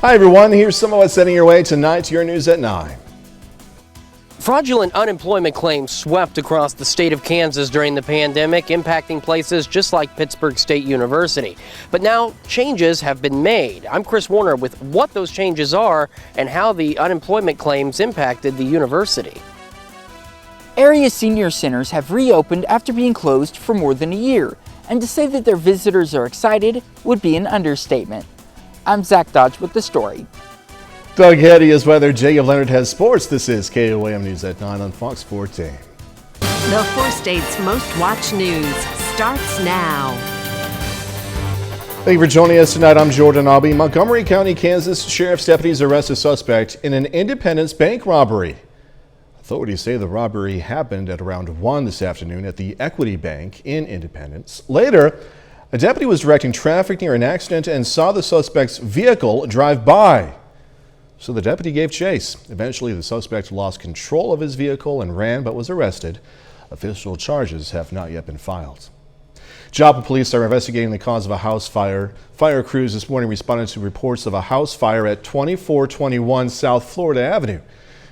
Hi everyone, here's some of what's heading your way tonight. Your news at 9. Fraudulent unemployment claims swept across the state of Kansas during the pandemic, impacting places just like Pittsburg State University. But now changes have been made. I'm Chris Warner with what those changes are and how the unemployment claims impacted the university. Area senior centers have reopened after being closed for more than a year, and to say that their visitors are excited would be an understatement. I'm Zach Dodge with the story. Doug Heddy is weather. Jacob Leonard has sports. This is KOAM News at 9 on Fox 14. The four states' most watched news starts now. Thank you for joining us tonight. I'm Jordan Albee. Montgomery County, Kansas sheriff's deputies arrest a suspect in an Independence bank robbery. Authorities say the robbery happened at around 1 this afternoon at the Equity Bank in Independence. Later, a deputy was directing traffic near an accident and saw the suspect's vehicle drive by. So the deputy gave chase. Eventually, the suspect lost control of his vehicle and ran, but was arrested. Official charges have not yet been filed. Joplin police are investigating the cause of a house fire. Fire crews this morning responded to reports of a house fire at 2421 South Florida Avenue.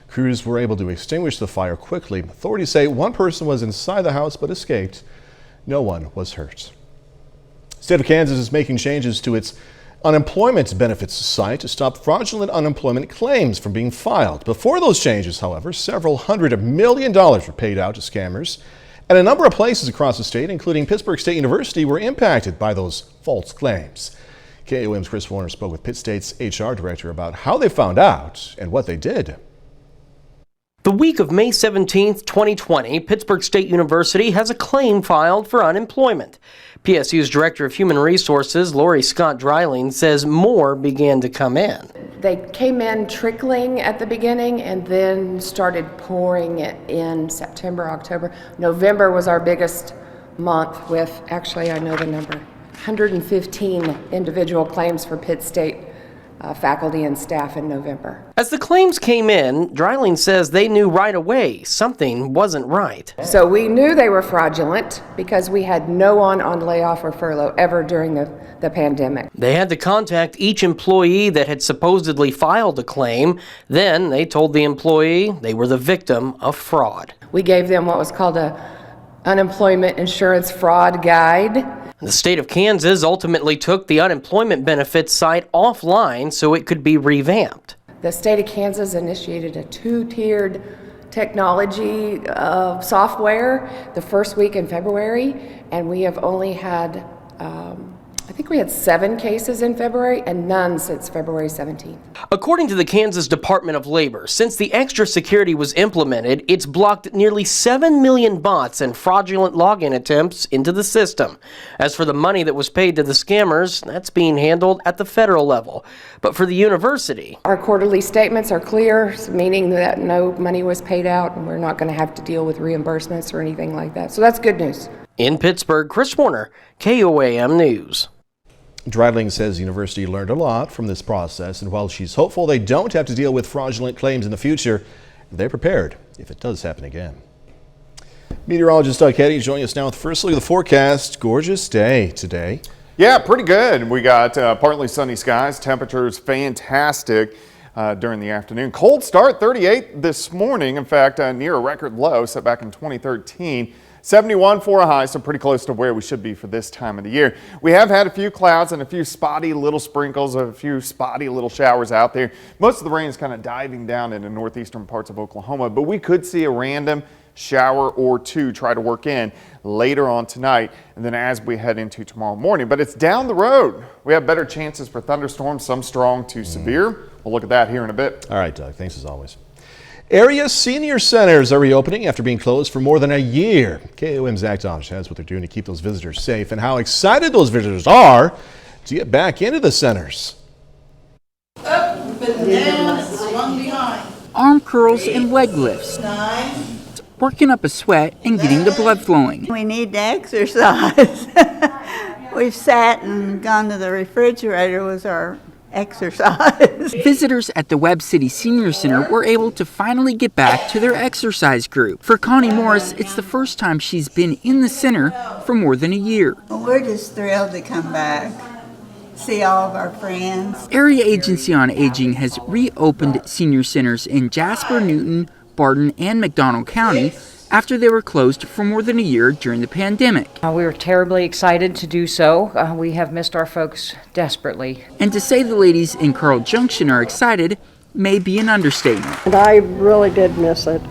Crews were able to extinguish the fire quickly. Authorities say one person was inside the house but escaped. No one was hurt. The state of Kansas is making changes to its unemployment benefits site to stop fraudulent unemployment claims from being filed. Before those changes, however, several $100 million were paid out to scammers, and a number of places across the state, including Pittsburg State University, were impacted by those false claims. KOAM's Chris Warner spoke with Pitt State's HR director about how they found out and what they did. The week of May 17, 2020, Pittsburg State University has a claim filed for unemployment. PSU's Director of Human Resources, Lori Scott Dreiling, says more began to come in. They came in trickling at the beginning and then started pouring it in September, October. November was our biggest month with, actually I know the number, 115 individual claims for Pitt State faculty and staff in November. As the claims came in, Dreiling says they knew right away something wasn't right. So we knew they were fraudulent because we had no one on layoff or furlough ever during the pandemic. They had to contact each employee that had supposedly filed a claim. Then they told the employee they were the victim of fraud. We gave them what was called a unemployment insurance fraud guide. The state of Kansas ultimately took the unemployment benefits site offline so it could be revamped. The state of Kansas initiated a two-tiered technology software the first week in February, and we have only had, I think we had 7 cases in February and none since February 17th. According to the Kansas Department of Labor, since the extra security was implemented, it's blocked nearly 7 million bots and fraudulent login attempts into the system. As for the money that was paid to the scammers, that's being handled at the federal level. But for the university, our quarterly statements are clear, meaning that no money was paid out and we're not going to have to deal with reimbursements or anything like that. So that's good news. In Pittsburgh, Chris Warner, KOAM News. Dreiling says the university learned a lot from this process, and while she's hopeful they don't have to deal with fraudulent claims in the future, they're prepared if it does happen again. Meteorologist Doug Heddy joining us now with the first look at the forecast. Gorgeous day today. Yeah, pretty good. We got partly sunny skies, temperatures fantastic during the afternoon. Cold start, 38 this morning. In fact, near a record low set back in 2013. 71 for a high, so pretty close to where we should be for this time of the year. We have had a few clouds and a few spotty little sprinkles, a few spotty little showers out there. Most of the rain is kind of diving down into northeastern parts of Oklahoma, but we could see a random shower or two try to work in later on tonight and then as we head into tomorrow morning. But it's down the road. We have better chances for thunderstorms, some strong to severe. We'll look at that here in a bit. All right, Doug. Thanks as always. Area senior centers are reopening after being closed for more than a year. KOM's Zach Dodge has what they're doing to keep those visitors safe and how excited those visitors are to get back into the centers. Up, and down, and swung behind. Arm curls and leg lifts. 9. Working up a sweat and getting the blood flowing. We need to exercise. We've sat and gone to the refrigerator was our exercise. Visitors at the Webb City Senior Center were able to finally get back to their exercise group. For Connie Morris, it's the first time she's been in the center for more than a year. Well, we're just thrilled to come back. see all of our friends. Area Agency on Aging has reopened senior centers in Jasper, Newton, Barton, and McDonald County after they were closed for more than a year during the pandemic. We were terribly excited to do so. We have missed our folks desperately. And to say the ladies in Carl Junction are excited may be an understatement. And I really did miss it.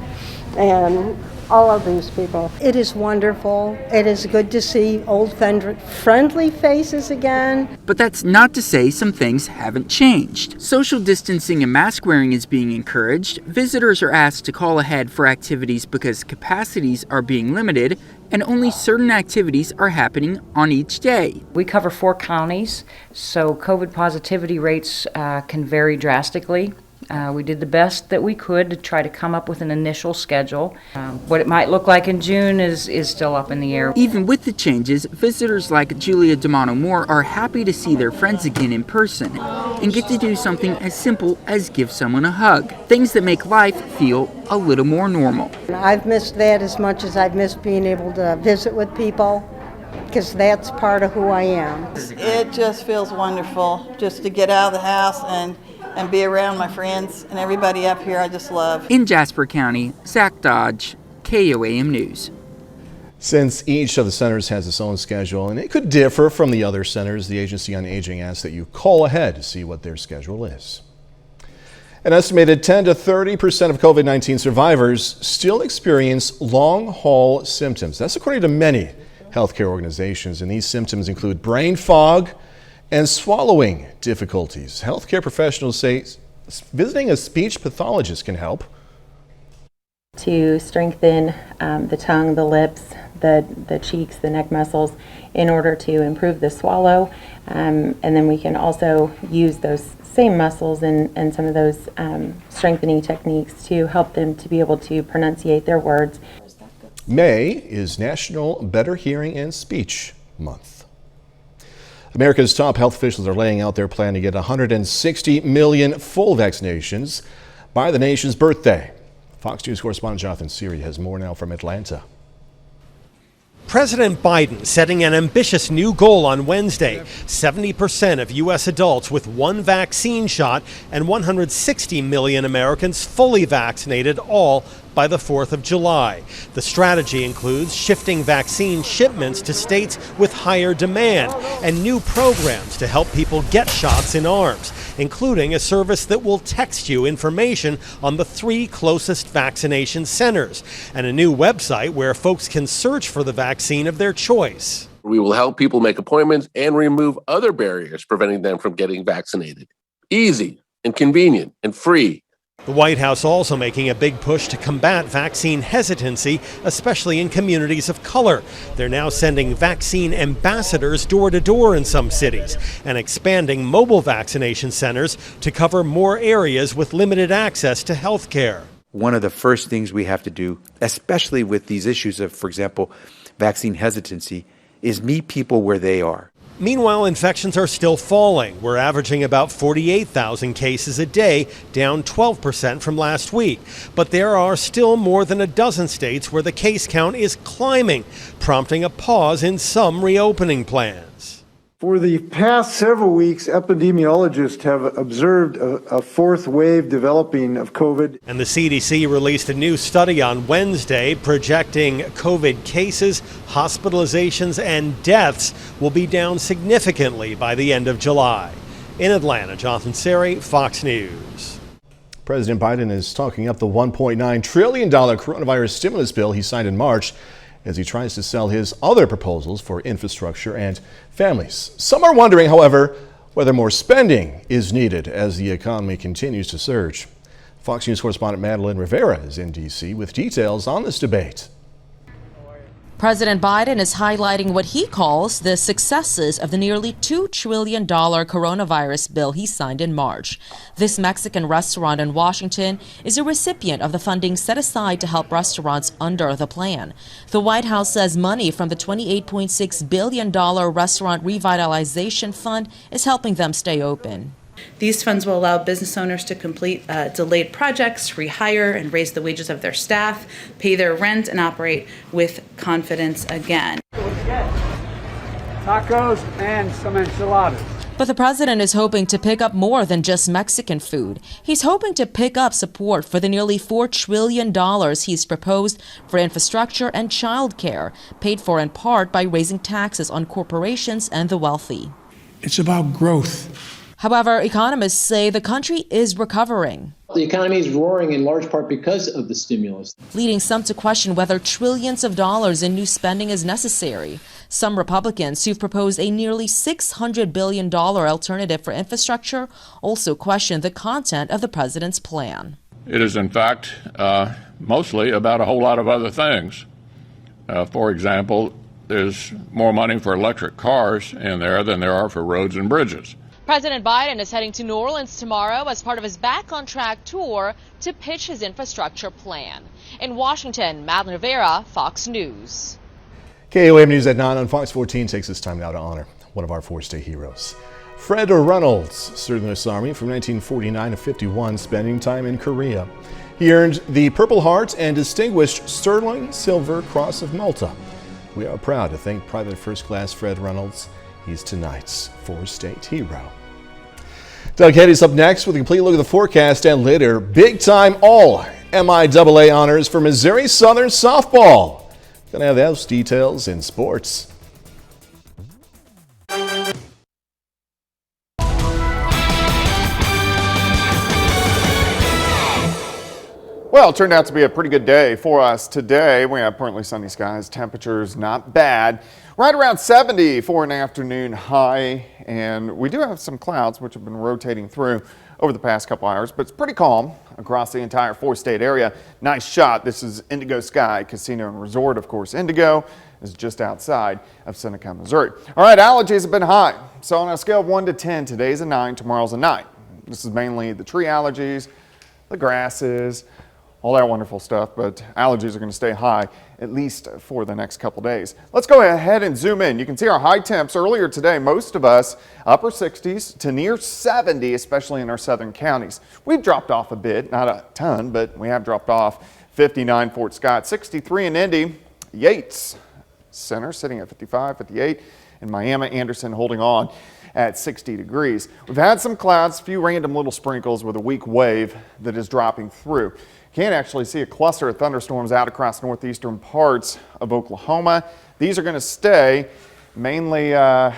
And all of these people. It is wonderful. It is good to see old friendly faces again. But that's not to say some things haven't changed. Social distancing and mask wearing is being encouraged. Visitors are asked to call ahead for activities because capacities are being limited and only certain activities are happening on each day. We cover 4 counties, so COVID positivity rates can vary drastically. We did the best that we could to try to come up with an initial schedule. What it might look like in June is still up in the air. Even with the changes, visitors like Julia Damano Moore are happy to see their friends again in person and get to do something as simple as give someone a hug. Things that make life feel a little more normal. I've missed that as much as I've missed being able to visit with people, because that's part of who I am. It just feels wonderful just to get out of the house and be around my friends and everybody up here I just love. In Jasper County, Zach Dodge, KOAM News. Since each of the centers has its own schedule and it could differ from the other centers, the Agency on Aging asks that you call ahead to see what their schedule is. An estimated 10 to 30% of COVID-19 survivors still experience long-haul symptoms. That's according to many healthcare organizations, and these symptoms include brain fog and swallowing difficulties. Healthcare professionals say visiting a speech pathologist can help. To strengthen the tongue, the lips, the cheeks, the neck muscles in order to improve the swallow. And then we can also use those same muscles and some of those strengthening techniques to help them to be able to pronunciate their words. May is National Better Hearing and Speech Month. America's top health officials are laying out their plan to get 160 million full vaccinations by the nation's birthday. Fox News correspondent Jonathan Siri has more now from Atlanta. President Biden setting an ambitious new goal on Wednesday, 70% of U.S. adults with one vaccine shot and 160 million Americans fully vaccinated, all by the 4th of July. The strategy includes shifting vaccine shipments to states with higher demand and new programs to help people get shots in arms, including a service that will text you information on the 3 closest vaccination centers and a new website where folks can search for the vaccine of their choice. We will help people make appointments and remove other barriers preventing them from getting vaccinated. Easy and convenient and free. The White House also making a big push to combat vaccine hesitancy, especially in communities of color. They're now sending vaccine ambassadors door to door in some cities and expanding mobile vaccination centers to cover more areas with limited access to health care. One of the first things we have to do, especially with these issues of, for example, vaccine hesitancy, is meet people where they are. Meanwhile, infections are still falling. We're averaging about 48,000 cases a day, down 12% from last week. But there are still more than a dozen states where the case count is climbing, prompting a pause in some reopening plans. For the past several weeks, epidemiologists have observed a 4th wave developing of COVID. And the CDC released a new study on Wednesday projecting COVID cases, hospitalizations, and deaths will be down significantly by the end of July. In Atlanta, Jonathan Siri, Fox News. President Biden is talking up the $1.9 trillion coronavirus stimulus bill he signed in March as he tries to sell his other proposals for infrastructure and families. Some are wondering, however, whether more spending is needed as the economy continues to surge. Fox News correspondent Madeline Rivera is in D.C. with details on this debate. President Biden is highlighting what he calls the successes of the nearly $2 trillion coronavirus bill he signed in March. This Mexican restaurant in Washington is a recipient of the funding set aside to help restaurants under the plan. The White House says money from the $28.6 billion Restaurant Revitalization Fund is helping them stay open. These funds will allow business owners to complete delayed projects, rehire and raise the wages of their staff, pay their rent, and operate with confidence again. Tacos and some enchiladas. But the president is hoping to pick up more than just Mexican food. He's hoping to pick up support for the nearly $4 trillion he's proposed for infrastructure and child care, paid for in part by raising taxes on corporations and the wealthy. It's about growth. However, economists say the country is recovering. The economy is roaring in large part because of the stimulus, leading some to question whether trillions of dollars in new spending is necessary. Some Republicans who've proposed a nearly $600 billion alternative for infrastructure also question the content of the president's plan. It is, in fact, mostly about a whole lot of other things. For example, there's more money for electric cars in there than there are for roads and bridges. President Biden is heading to New Orleans tomorrow as part of his Back on Track tour to pitch his infrastructure plan. In Washington, Madeline Rivera, Fox News. KOAM News at 9 on Fox 14 takes this time now to honor one of our four-state heroes. Fred Reynolds served in the U.S. Army from 1949 to 51, spending time in Korea. He earned the Purple Heart and Distinguished Sterling Silver Cross of Malta. We are proud to thank Private First Class Fred Reynolds. He's tonight's four-state hero. Doug Heddy's up next with a complete look at the forecast, and later, big-time all MIAA honors for Missouri Southern softball. Gonna have those details in sports. Well, it turned out to be a pretty good day for us today. We have partly sunny skies, temperatures not bad. Right around 70 for an afternoon high, and we do have some clouds which have been rotating through over the past couple hours, but it's pretty calm across the entire four-state area. Nice shot. This is Indigo Sky Casino and Resort, of course. Indigo is just outside of Seneca, Missouri. All right, allergies have been high. So on a scale of 1 to 10, today's a 9, tomorrow's a 9. This is mainly the tree allergies, the grasses, all that wonderful stuff, but allergies are going to stay high at least for the next couple days. Let's go ahead and zoom in. You can see our high temps earlier today. Most of us upper 60s to near 70, especially in our southern counties. We've dropped off a bit, not a ton, but we have dropped off. 59 Fort Scott, 63 in Indy, Yates Center sitting at 55, 58, and Miami Anderson holding on at 60 degrees. We've had some clouds, a few random little sprinkles with a weak wave that is dropping through. Can't actually see a cluster of thunderstorms out across northeastern parts of Oklahoma. These are going to stay mainly down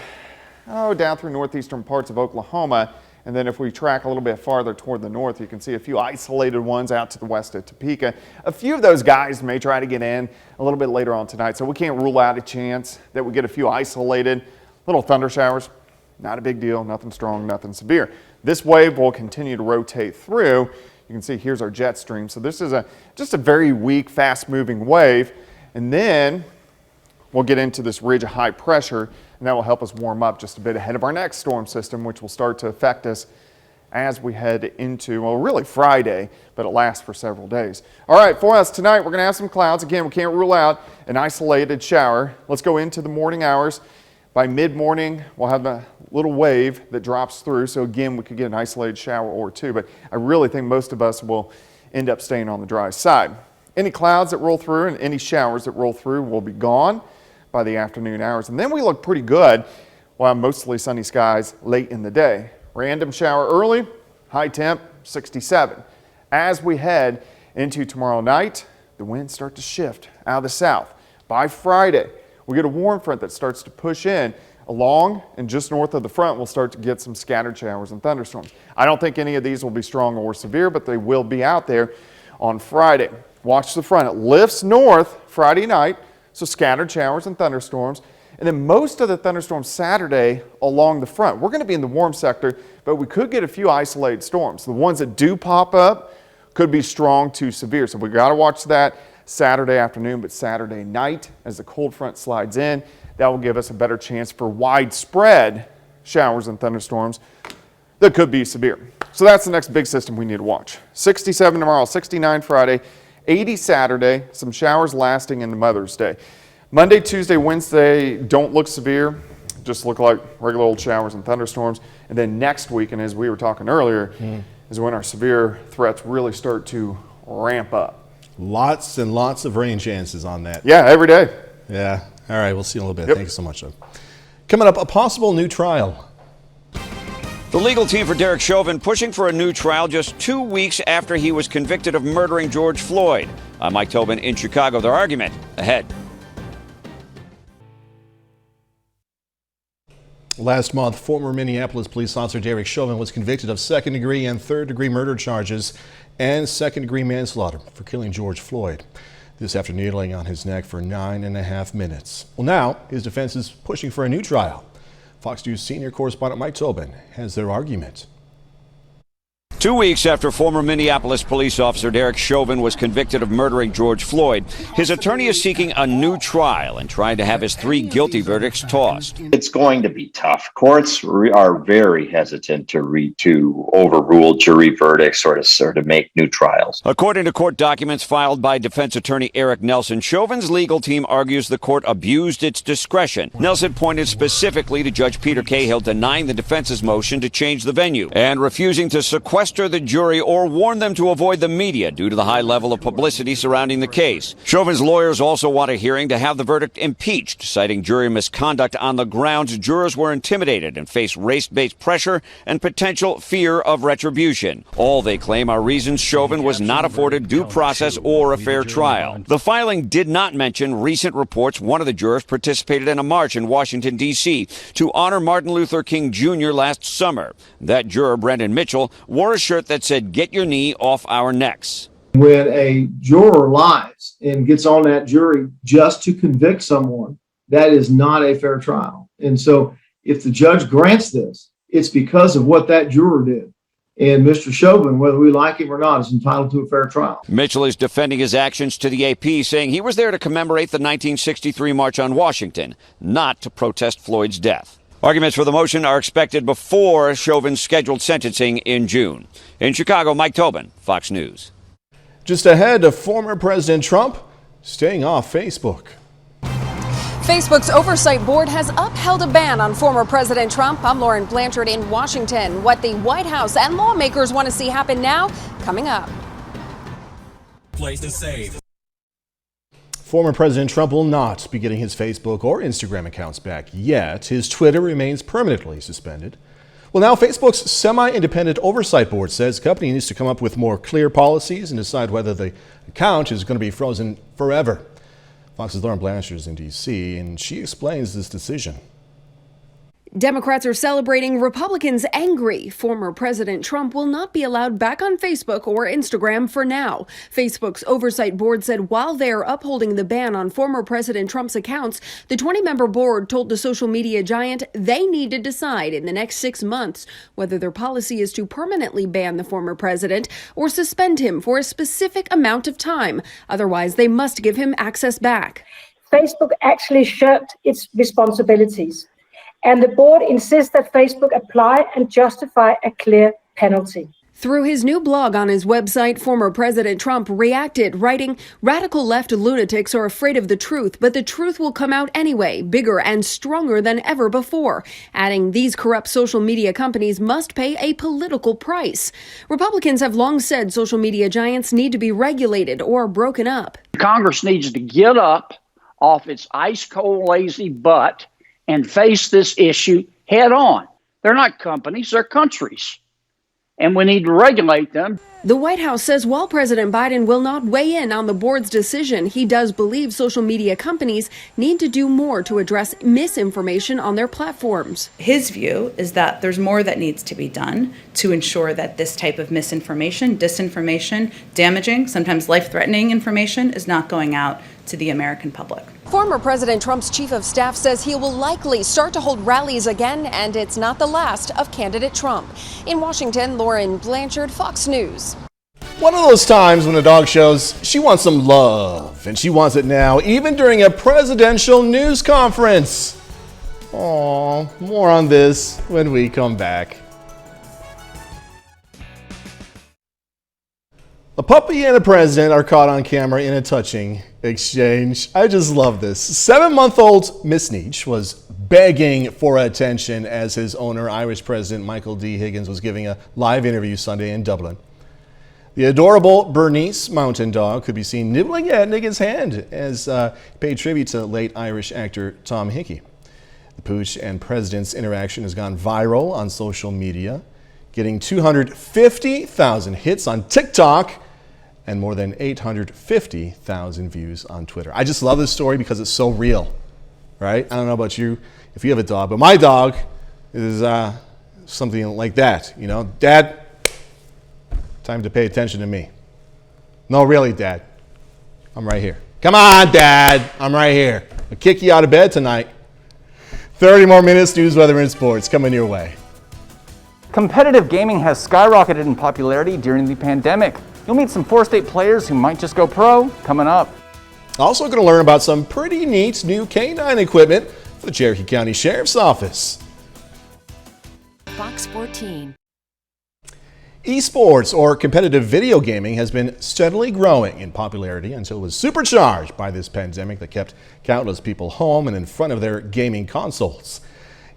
through northeastern parts of Oklahoma. And then if we track a little bit farther toward the north, you can see a few isolated ones out to the west of Topeka. A few of those guys may try to get in a little bit later on tonight, so we can't rule out a chance that we get a few isolated little thunder showers. Not a big deal, nothing strong, nothing severe. This wave will continue to rotate through. You can see here's our jet stream. So this is just a very weak, fast-moving wave. And then we'll get into this ridge of high pressure, and that will help us warm up just a bit ahead of our next storm system, which will start to affect us as we head into, well, really Friday, but it lasts for several days. All right, for us tonight, we're going to have some clouds. Again, we can't rule out an isolated shower. Let's go into the morning hours. By mid-morning, we'll have a little wave that drops through. So again, we could get an isolated shower or two, but I really think most of us will end up staying on the dry side. Any clouds that roll through and any showers that roll through will be gone by the afternoon hours. And then we look pretty good. We'll have mostly sunny skies late in the day. Random shower early, high temp 67. As we head into tomorrow night, the winds start to shift out of the south. By Friday, we get a warm front that starts to push in along and just north of the front. We'll start to get some scattered showers and thunderstorms. I don't think any of these will be strong or severe, but they will be out there on Friday. Watch the front. It lifts north Friday night, so scattered showers and thunderstorms. And then most of the thunderstorms Saturday along the front. We're going to be in the warm sector, but we could get a few isolated storms. The ones that do pop up could be strong to severe, so we got to watch that Saturday afternoon, but Saturday night as the cold front slides in, that will give us a better chance for widespread showers and thunderstorms that could be severe. So that's the next big system we need to watch. 67 tomorrow, 69 Friday, 80 Saturday, some showers lasting into Mother's Day. Monday, Tuesday, Wednesday don't look severe, just look like regular old showers and thunderstorms. And then next week, and as we were talking earlier, is when our severe threats really start to ramp up. Lots and lots of rain chances on that. Yeah, every day. Yeah. All right, we'll see you in a little bit. Thank you so much, Doug. Coming up, a possible new trial. The legal team for Derek Chauvin pushing for a new trial just 2 weeks after he was convicted of murdering George Floyd. I'm Mike Tobin in Chicago. Their argument ahead. Last month, former Minneapolis police officer Derek Chauvin was convicted of second-degree and third-degree murder charges and second-degree manslaughter for killing George Floyd. This after kneeling on his neck for 9.5 minutes. Well, now his defense is pushing for a new trial. Fox News senior correspondent Mike Tobin has their argument. 2 weeks after former Minneapolis police officer Derek Chauvin was convicted of murdering George Floyd, his attorney is seeking a new trial and trying to have his 3 guilty verdicts tossed. It's going to be tough. Courts are very hesitant to overrule jury verdicts or to make new trials. According to court documents filed by defense attorney Eric Nelson, Chauvin's legal team argues the court abused its discretion. Nelson pointed specifically to Judge Peter Cahill denying the defense's motion to change the venue and refusing to sequester the jury or warn them to avoid the media due to the high level of publicity surrounding the case. Chauvin's lawyers also want a hearing to have the verdict impeached, citing jury misconduct on the grounds jurors were intimidated and faced race-based pressure and potential fear of retribution. All they claim are reasons Chauvin was not afforded due process or a fair trial. The filing did not mention recent reports one of the jurors participated in a march in Washington, D.C. to honor Martin Luther King Jr. last summer. That juror, Brendan Mitchell, wore a shirt that said, "Get your knee off our necks." When a juror lies and gets on that jury just to convict someone, that is not a fair trial. And so if the judge grants this, it's because of what that juror did. And Mr. Chauvin, whether we like him or not, is entitled to a fair trial. Mitchell is defending his actions to the AP, saying he was there to commemorate the 1963 March on Washington, not to protest Floyd's death. Arguments for the motion are expected before Chauvin's scheduled sentencing in June. In Chicago, Mike Tobin, Fox News. Just ahead of former President Trump staying off Facebook. Facebook's oversight board has upheld a ban on former President Trump. I'm Lauren Blanchard in Washington. What the White House and lawmakers want to see happen now, coming up. Place to save. Former President Trump will not be getting his Facebook or Instagram accounts back yet. His Twitter remains permanently suspended. Well, now Facebook's semi-independent oversight board says the company needs to come up with more clear policies and decide whether the account is going to be frozen forever. Fox's Lauren Blanchard is in D.C., and she explains this decision. Democrats are celebrating, Republicans angry. Former President Trump will not be allowed back on Facebook or Instagram for now. Facebook's oversight board said while they are upholding the ban on former President Trump's accounts, the 20-member board told the social media giant they need to decide in the next 6 months whether their policy is to permanently ban the former president or suspend him for a specific amount of time. Otherwise, they must give him access back. Facebook actually shirked its responsibilities. And the board insists that Facebook apply and justify a clear penalty. Through his new blog on his website, former President Trump reacted, writing, "Radical left lunatics are afraid of the truth, but the truth will come out anyway, bigger and stronger than ever before," adding, "These corrupt social media companies must pay a political price." Republicans have long said social media giants need to be regulated or broken up. Congress needs to get up off its ice-cold, lazy butt and face this issue head on. They're not companies, they're countries. And we need to regulate them. The White House says while President Biden will not weigh in on the board's decision, he does believe social media companies need to do more to address misinformation on their platforms. His view is that there's more that needs to be done to ensure that this type of misinformation, disinformation, damaging, sometimes life-threatening information is not going out to the American public. Former President Trump's chief of staff says he will likely start to hold rallies again, and it's not the last of candidate Trump. In Washington, Lauren Blanchard, Fox News. One of those times when a dog shows she wants some love, and she wants it now, even during a presidential news conference. Aw, more on this when we come back. A puppy and a president are caught on camera in a touching exchange. I just love this. 7-month-old Miss Neach was begging for attention as his owner, Irish President Michael D. Higgins, was giving a live interview Sunday in Dublin. The adorable Bernese mountain dog could be seen nibbling at Higgins' hand as he paid tribute to late Irish actor Tom Hickey. The pooch and president's interaction has gone viral on social media, getting 250,000 hits on TikTok and more than 850,000 views on Twitter. I just love this story because it's so real, right? I don't know about you, if you have a dog, but my dog is something like that. You know, Dad, time to pay attention to me. No, really, Dad, I'm right here. Come on, Dad, I'm right here. I'll kick you out of bed tonight. 30 more minutes, news, weather, and sports coming your way. Competitive gaming has skyrocketed in popularity during the pandemic. You'll meet some four-state players who might just go pro coming up. Also going to learn about some pretty neat new K9 equipment for the Cherokee County Sheriff's Office. Fox 14. Esports, or competitive video gaming, has been steadily growing in popularity until it was supercharged by this pandemic that kept countless people home and in front of their gaming consoles.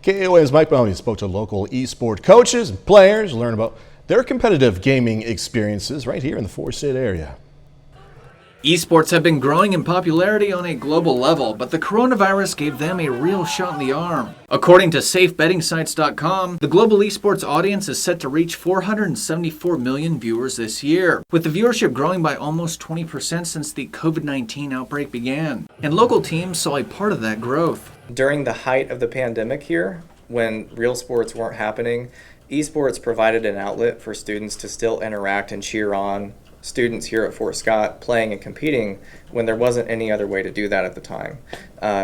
KOAM's Mike Mahoney spoke to local esport coaches and players to learn about their competitive gaming experiences right here in the four-state area. Esports have been growing in popularity on a global level, but the coronavirus gave them a real shot in the arm. According to SafeBettingSites.com, the global esports audience is set to reach 474 million viewers this year, with the viewership growing by almost 20% since the COVID-19 outbreak began. And local teams saw a part of that growth. During the height of the pandemic here, when real sports weren't happening, esports provided an outlet for students to still interact and cheer on students here at Fort Scott playing and competing when there wasn't any other way to do that at the time.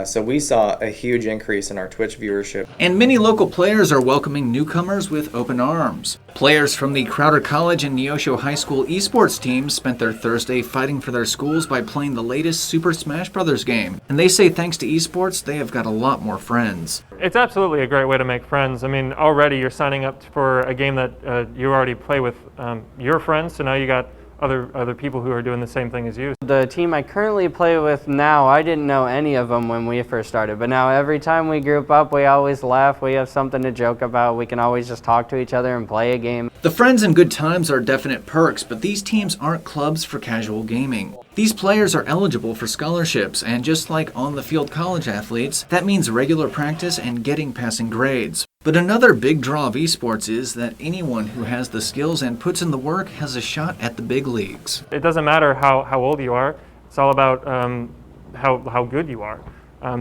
So we saw a huge increase in our Twitch viewership. And many local players are welcoming newcomers with open arms. Players from the Crowder College and Neosho High School esports teams spent their Thursday fighting for their schools by playing the latest Super Smash Bros. Game. And they say thanks to esports, they have got a lot more friends. It's absolutely a great way to make friends. I mean, already you're signing up for a game that you already play with your friends, so now you got other people who are doing the same thing as you. The team I currently play with now, I didn't know any of them when we first started, but now every time we group up, we always laugh, we have something to joke about, we can always just talk to each other and play a game. The friends and good times are definite perks, but these teams aren't clubs for casual gaming. These players are eligible for scholarships, and just like on-the-field college athletes, that means regular practice and getting passing grades. But another big draw of esports is that anyone who has the skills and puts in the work has a shot at the big leagues. It doesn't matter how old you are, it's all about how good you are.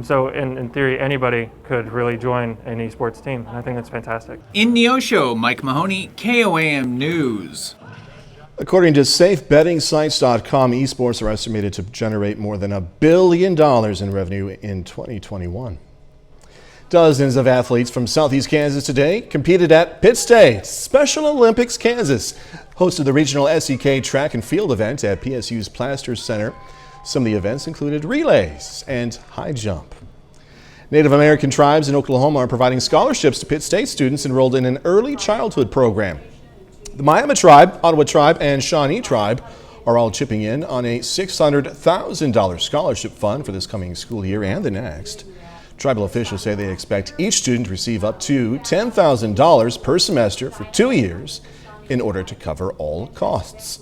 So in theory, anybody could really join an esports team, and I think that's fantastic. In Neosho, Mike Mahoney, KOAM News. According to SafeBettingSites.com, esports are estimated to generate more than $1 billion in revenue in 2021. Dozens of athletes from Southeast Kansas today competed at Pitt State. Special Olympics Kansas hosted the regional SEK track and field event at PSU's Plaster Center. Some of the events included relays and high jump. Native American tribes in Oklahoma are providing scholarships to Pitt State students enrolled in an early childhood program. The Miami tribe, Ottawa tribe, and Shawnee tribe are all chipping in on a $600,000 scholarship fund for this coming school year and the next. Tribal officials say they expect each student to receive up to $10,000 per semester for 2 years in order to cover all costs.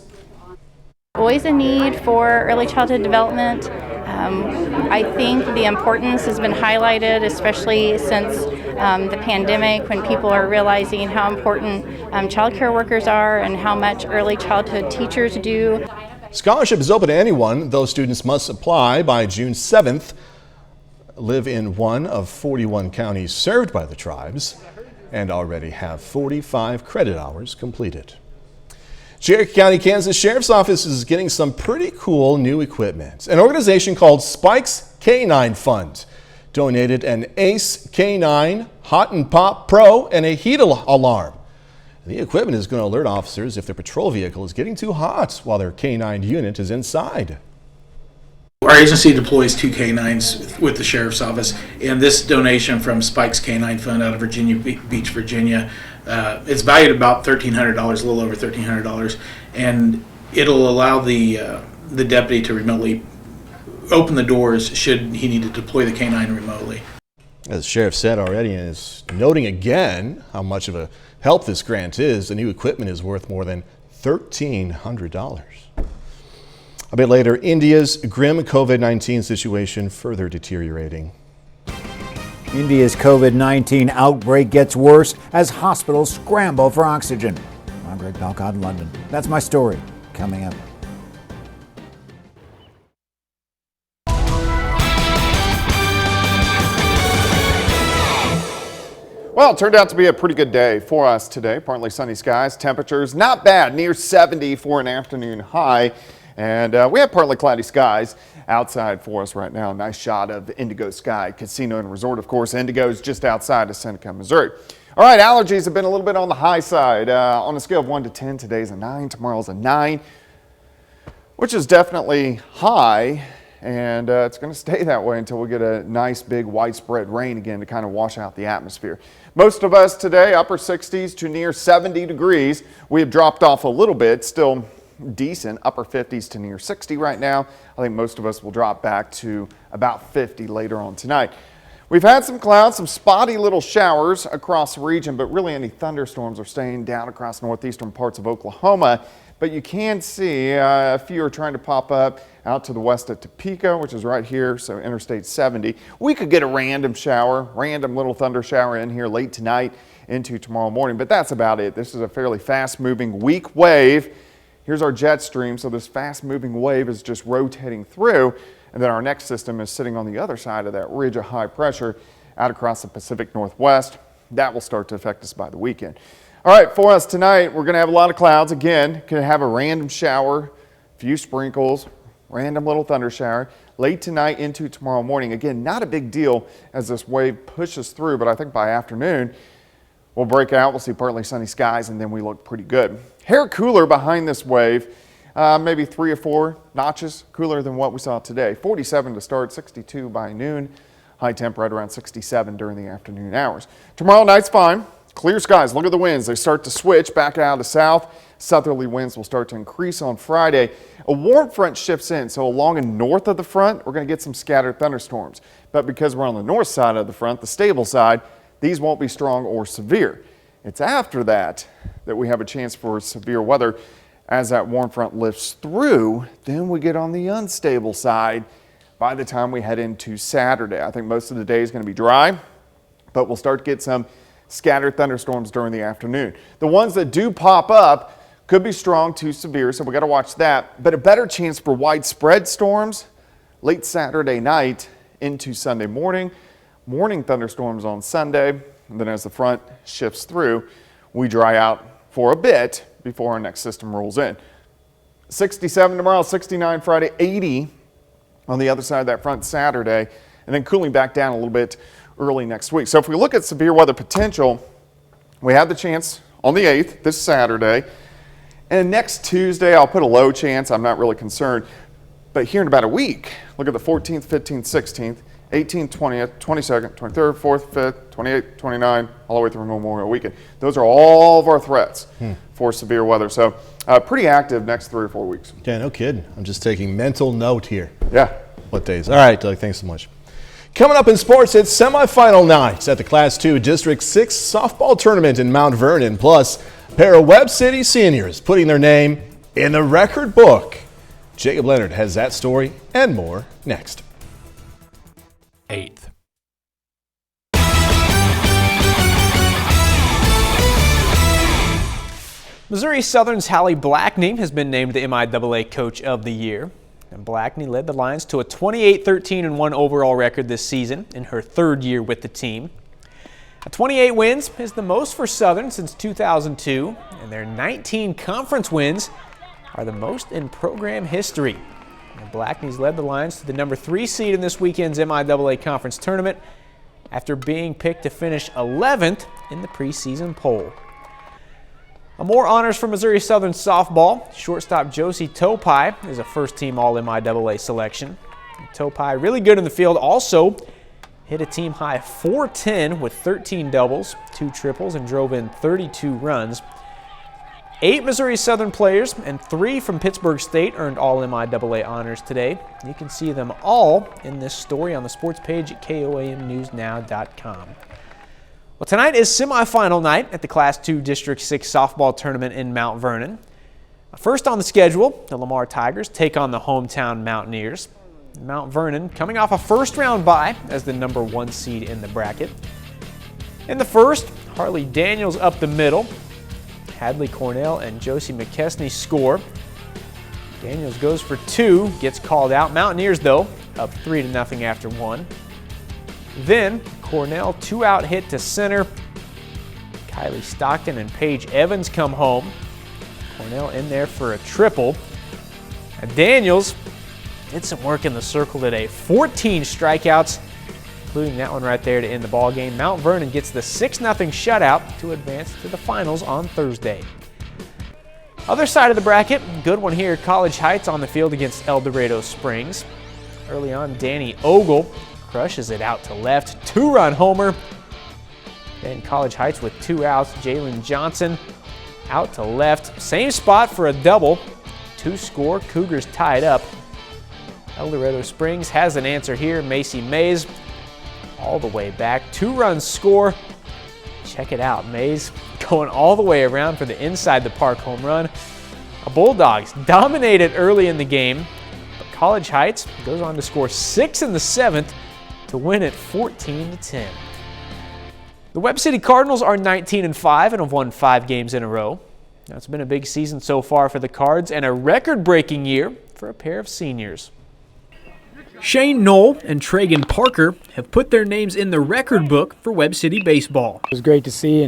Always a need for early childhood development. I think the importance has been highlighted, especially since the pandemic, when people are realizing how important child care workers are and how much early childhood teachers do. Scholarship is open to anyone, though students must apply by June 7th. Live in one of 41 counties served by the tribes and already have 45 credit hours completed. Cherokee County, Kansas Sheriff's Office is getting some pretty cool new equipment. An organization called Spike's K9 Fund donated an Ace K9 Hot and Pop Pro and a heat alarm. The equipment is going to alert officers if their patrol vehicle is getting too hot while their K9 unit is inside. Our agency deploys 2 K9s with the Sheriff's Office, and this donation from Spike's K9 Fund out of Virginia Beach, Virginia, it's valued about $1,300, a little over $1,300, and it'll allow the deputy to remotely open the doors should he need to deploy the K9 remotely. As the sheriff said already and is noting again how much of a help this grant is, the new equipment is worth more than $1,300. A bit later, India's grim COVID-19 situation further deteriorating. India's COVID-19 outbreak gets worse as hospitals scramble for oxygen. I'm Greg Palcott in London. That's my story. Coming up. Well, it turned out to be a pretty good day for us today. Partly sunny skies, temperatures not bad, near 70 for an afternoon high. And we have partly cloudy skies outside for us right now. Nice shot of Indigo Sky Casino and Resort. Of course, Indigo is just outside of Seneca, Missouri. All right, allergies have been a little bit on the high side. On a scale of 1 to 10, today's a 9, tomorrow's a 9, which is definitely high. And it's going to stay that way until we get a nice big widespread rain again to kind of wash out the atmosphere. Most of us today, upper 60s to near 70 degrees. We have dropped off a little bit, still decent, upper 50s to near 60 right now. I think most of us will drop back to about 50 later on tonight. We've had some clouds, some spotty little showers across the region, but really any thunderstorms are staying down across northeastern parts of Oklahoma. But you can see a few are trying to pop up out to the west of Topeka, which is right here, so Interstate 70. We could get a random shower, random little thunder shower in here late tonight into tomorrow morning, but that's about it. This is a fairly fast-moving weak wave. Here's our jet stream, so this fast-moving wave is just rotating through, and then our next system is sitting on the other side of that ridge of high pressure out across the Pacific Northwest. That will start to affect us by the weekend. All right, for us tonight, we're going to have a lot of clouds. Again, going to have a random shower, a few sprinkles, random little thunder shower. Late tonight into tomorrow morning. Again, not a big deal as this wave pushes through, but I think by afternoon, we'll break out. We'll see partly sunny skies, and then we look pretty good. Hair cooler behind this wave, maybe 3 or 4 notches cooler than what we saw today. 47 to start, 62 by noon. High temp right around 67 during the afternoon hours. Tomorrow night's fine. Clear skies. Look at the winds. They start to switch back out of south. Southerly winds will start to increase on Friday. A warm front shifts in, so along and north of the front, we're going to get some scattered thunderstorms. But because we're on the north side of the front, the stable side, these won't be strong or severe. It's after that that we have a chance for severe weather. As that warm front lifts through, then we get on the unstable side by the time we head into Saturday. I think most of the day is going to be dry, but we'll start to get some scattered thunderstorms during the afternoon. The ones that do pop up could be strong to severe, so we got to watch that. But a better chance for widespread storms late Saturday night into Sunday morning. Morning thunderstorms on Sunday, and then as the front shifts through, we dry out for a bit before our next system rolls in. 67 tomorrow, 69 Friday, 80 on the other side of that front Saturday, and then cooling back down a little bit early next week. So if we look at severe weather potential, we have the chance on the 8th, this Saturday, and next Tuesday I'll put a low chance. I'm not really concerned. But here in about a week, look at the 14th, 15th, 16th, 18th, 20th, 22nd, 23rd, 4th, 5th, 28th, 29th, all the way through Memorial Weekend. Those are all of our threats for severe weather. So pretty active next 3 or 4 weeks. Yeah, no kidding. I'm just taking mental note here. Yeah. What days? All right, Doug, thanks so much. Coming up in sports, it's semifinal night at the Class 2 District 6 softball tournament in Mount Vernon. Plus, a pair of Webb City seniors putting their name in the record book. Jacob Leonard has that story and more next. 8th. Missouri Southern's Hallie Blackney has been named the MIAA Coach of the Year. And Blackney led the Lions to a 28-13-1 overall record this season in her 3rd year with the team. 28 wins is the most for Southern since 2002, and their 19 conference wins are the most in program history. And Blackney's led the Lions to the number 3 seed in this weekend's MIAA Conference Tournament after being picked to finish 11th in the preseason poll. More honors for Missouri Southern softball. Shortstop Josie Topai is a first-team All-MIAA selection. Topai, really good in the field, also hit a team-high 410 with 13 doubles, 2 triples, and drove in 32 runs. 8 Missouri Southern players and 3 from Pittsburgh State earned All-MIAA honors today. You can see them all in this story on the sports page at KOAMnewsnow.com. Well, tonight is semifinal night at the Class 2 District 6 softball tournament in Mount Vernon. First on the schedule, the Lamar Tigers take on the hometown Mountaineers. Mount Vernon coming off a first-round bye as the #1 seed in the bracket. In the first, Harley Daniels up the middle. Hadley Cornell and Josie McKesney score. Daniels goes for 2, gets called out. Mountaineers, though, up 3-0 after 1. Then, Cornell 2-out hit to center. Kylie Stockton and Paige Evans come home. Cornell in there for a triple. And Daniels did some work in the circle today. 14 strikeouts, including that one right there to end the ball game. Mount Vernon gets the 6-0 shutout to advance to the finals on Thursday. Other side of the bracket, good one here. College Heights on the field against El Dorado Springs. Early on, Danny Ogle crushes it out to left. 2-run homer. Then College Heights with 2 outs. Jalen Johnson out to left. Same spot for a double. 2 score. Cougars tied up. El Dorado Springs has an answer here. Macy Mays all the way back. 2-run score. Check it out. Mays going all the way around for the inside the park home run. The Bulldogs dominated early in the game, but College Heights goes on to score 6 in the 7th to win it 14-10. The Webb City Cardinals are 19-5 and have won 5 games in a row. Now, it's been a big season so far for the Cards and a record-breaking year for a pair of seniors. Shane Knoll and Tragan Parker have put their names in the record book for Webb City baseball. It was great to see,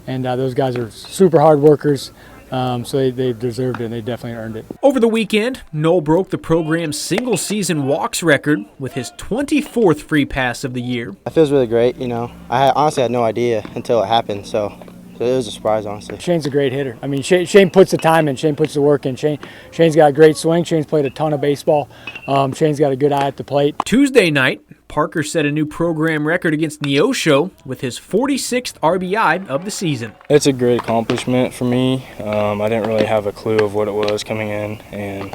and those guys are super hard workers, so they deserved it, and they definitely earned it. Over the weekend, Knoll broke the program's single-season walks record with his 24th free pass of the year. It feels really great, you know. I honestly had no idea until it happened, so it was a surprise, honestly. Shane's a great hitter. I mean, Shane puts the time in. Shane puts the work in. Shane's got a great swing. Shane's played a ton of baseball. Shane's got a good eye at the plate. Tuesday night, Parker set a new program record against Neosho with his 46th RBI of the season. It's a great accomplishment for me. I didn't really have a clue of what it was coming in, and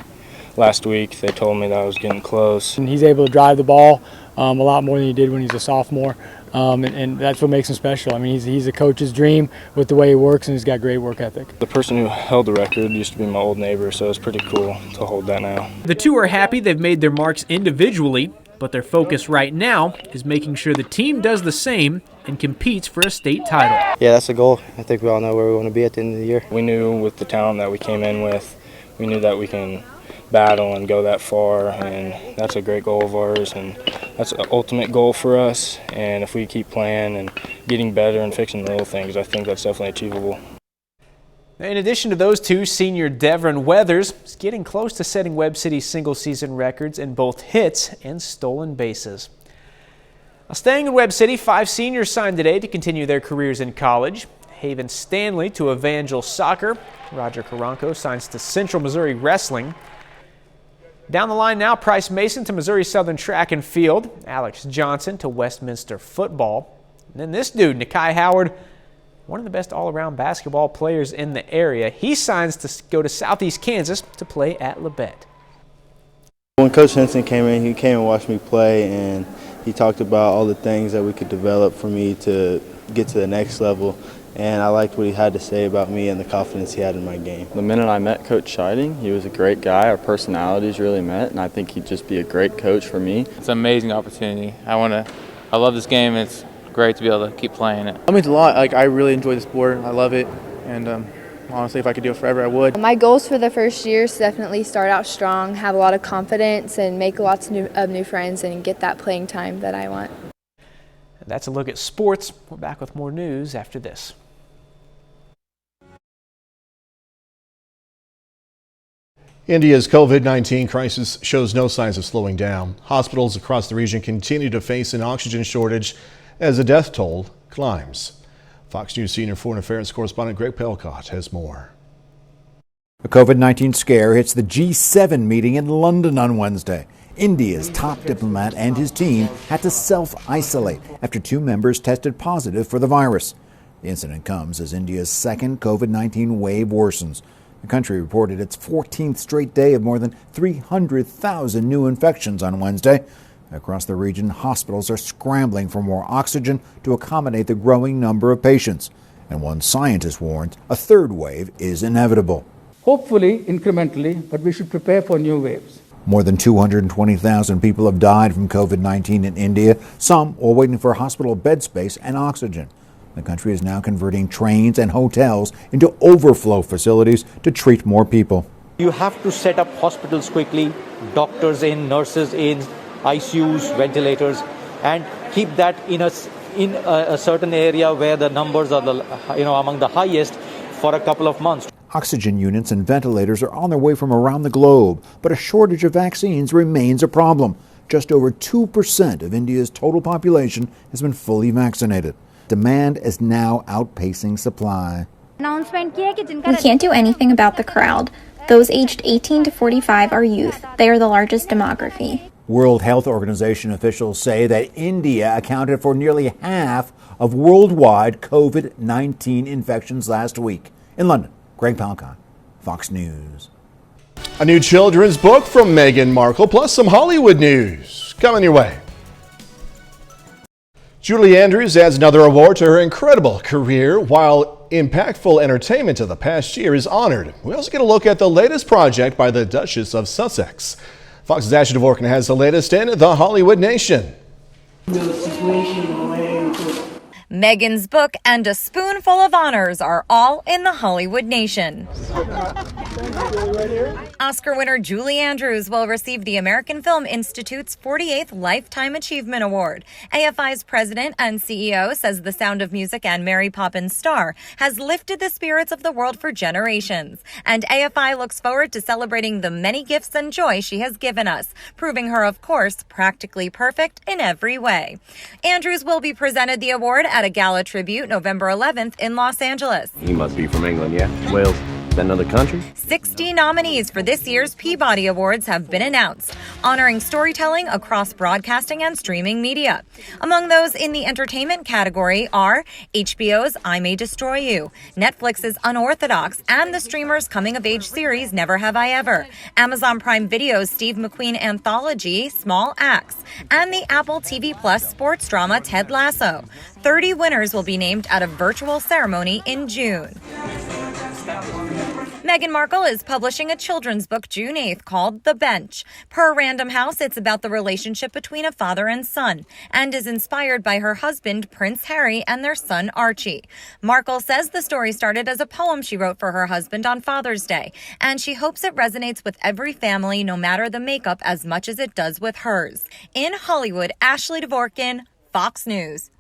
last week they told me that I was getting close. And he's able to drive the ball a lot more than he did when he's a sophomore. And that's what makes him special. I mean, he's a coach's dream with the way he works, and he's got great work ethic. The person who held the record used to be my old neighbor, so it's pretty cool to hold that now. The two are happy they've made their marks individually, but their focus right now is making sure the team does the same and competes for a state title. Yeah, that's the goal. I think we all know where we want to be at the end of the year. We knew with the talent that we came in with, we knew that we can battle and go that far, and that's a great goal of ours, and that's an ultimate goal for us. And if we keep playing and getting better and fixing the little things, I think that's definitely achievable. In addition to those two, senior Devin Weathers is getting close to setting Webb City's single-season records in both hits and stolen bases. Now, staying in Webb City, 5 seniors signed today to continue their careers in college. Haven Stanley to Evangel Soccer. Roger Karanko signs to Central Missouri Wrestling. Down the line now, Price Mason to Missouri Southern Track and Field. Alex Johnson to Westminster Football. And then this dude, Nikai Howard, one of the best all-around basketball players in the area. He signs to go to Southeast Kansas to play at Labette. When Coach Henson came in, he came and watched me play, and he talked about all the things that we could develop for me to get to the next level. And I liked what he had to say about me and the confidence he had in my game. The minute I met Coach Scheiding, he was a great guy. Our personalities really met, and I think he'd just be a great coach for me. It's an amazing opportunity. I love this game. It's great to be able to keep playing it. It means a lot. I really enjoy the sport. I love it, and honestly, if I could do it forever, I would. My goals for the first year is definitely start out strong, have a lot of confidence, and make lots of new friends and get that playing time that I want. And that's a look at sports. We're back with more news after this. India's COVID-19 crisis shows no signs of slowing down. Hospitals across the region continue to face an oxygen shortage as the death toll climbs. Fox News senior foreign affairs correspondent Greg Pelcott has more. A COVID-19 scare hits the G7 meeting in London on Wednesday. India's top diplomat and his team had to self-isolate after 2 members tested positive for the virus. The incident comes as India's second COVID-19 wave worsens. The country reported its 14th straight day of more than 300,000 new infections on Wednesday. Across the region, hospitals are scrambling for more oxygen to accommodate the growing number of patients. And one scientist warns a third wave is inevitable. Hopefully, incrementally, but we should prepare for new waves. More than 220,000 people have died from COVID-19 in India, some while waiting for hospital bed space and oxygen. The country is now converting trains and hotels into overflow facilities to treat more people. You have to set up hospitals quickly, doctors in, nurses in, ICUs, ventilators, and keep that in a certain area where the numbers are among the highest for a couple of months. Oxygen units and ventilators are on their way from around the globe, but a shortage of vaccines remains a problem. Just over 2% of India's total population has been fully vaccinated. Demand is now outpacing supply. We can't do anything about the crowd. Those aged 18 to 45 are youth. They are the largest demography. World Health Organization officials say that India accounted for nearly half of worldwide COVID-19 infections last week. In London, Greg Palcon, Fox News. A new children's book from Meghan Markle, plus some Hollywood news coming your way. Julie Andrews adds another award to her incredible career, while impactful entertainment of the past year is honored. We also get a look at the latest project by the Duchess of Sussex. Fox's Ashley Dvorkin has the latest in the Hollywood Nation. Meghan's book and a spoonful of honors are all in the Hollywood Nation. Oscar winner Julie Andrews will receive the American Film Institute's 48th Lifetime Achievement Award. AFI's president and CEO says The Sound of Music and Mary Poppins star has lifted the spirits of the world for generations. And AFI looks forward to celebrating the many gifts and joy she has given us, proving her, of course, practically perfect in every way. Andrews will be presented the award at a gala tribute November 11th in Los Angeles. He must be from England, yeah? Wales. Is that another country? 60 nominees for this year's Peabody Awards have been announced, honoring storytelling across broadcasting and streaming media. Among those in the entertainment category are HBO's I May Destroy You, Netflix's Unorthodox, and the streamer's coming-of-age series Never Have I Ever, Amazon Prime Video's Steve McQueen anthology Small Axe, and the Apple TV Plus sports drama Ted Lasso. 30 winners will be named at a virtual ceremony in June. Meghan Markle is publishing a children's book June 8th called The Bench. Per Random House, it's about the relationship between a father and son and is inspired by her husband, Prince Harry, and their son, Archie. Markle says the story started as a poem she wrote for her husband on Father's Day, and she hopes it resonates with every family, no matter the makeup, as much as it does with hers. In Hollywood, Ashley Dvorkin, Fox News.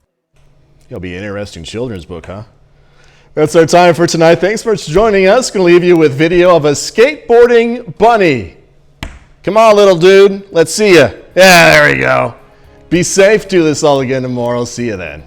It'll be an interesting children's book, huh? That's our time for tonight. Thanks for joining us. Going to leave you with video of a skateboarding bunny. Come on, little dude. Let's see you. Yeah, there we go. Be safe. Do this all again tomorrow. See you then.